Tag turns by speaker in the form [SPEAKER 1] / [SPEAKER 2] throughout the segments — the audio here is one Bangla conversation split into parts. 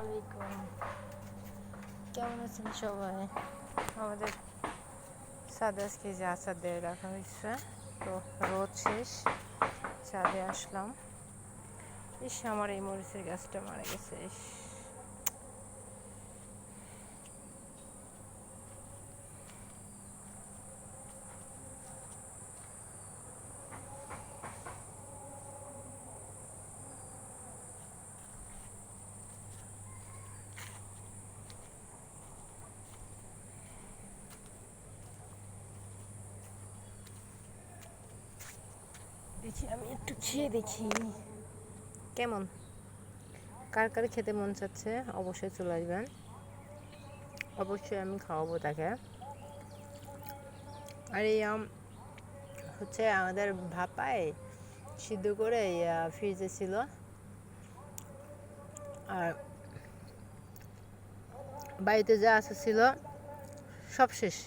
[SPEAKER 1] আলাইকুম, কেমন আছেন সবাই? আমাদের ছাদে আজকে যে আচার দিয়ে রাখা হয়েছে, তো রোদ শেষ, ছাদে আসলাম। আমার এই মরিচের গাছটা মারা গেছে। দেখি, আমি একটু খেয়ে দেখি কেমন। কার কার খেতে মন চাচ্ছে অবশ্যই চলে আসবেন, অবশ্যই আমি খাওয়াবো তাকে। আর এই আম হচ্ছে আমাদের ভাপায় সিদ্ধ করে ফ্রিজে ছিল, আর বাড়িতে যা আছে ছিল সব শেষ।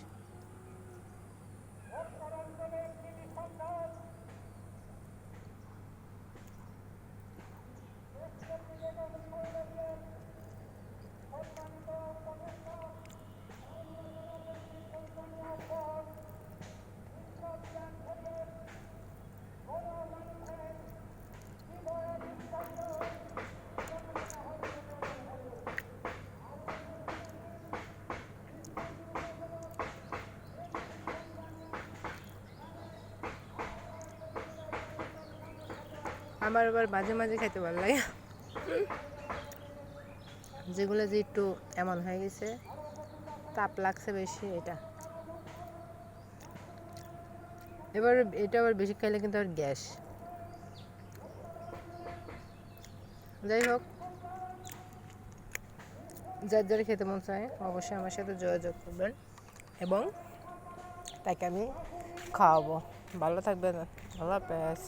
[SPEAKER 1] আমার আবার মাঝে মাঝে খেতে ভালো লাগে, যেগুলো যে একটু এমন হয়ে গেছে, তাপ লাগছে বেশি। এটা আবার বেশি খাইলে কিন্তু আবার গ্যাস। যাই হোক, যার যারা খেতে মন চায় অবশ্যই আমার সাথে যোগাযোগ করবেন এবং তাকে আমি খাওয়াবো। ভালো থাকবেন, আল্লাহ হাফেজ।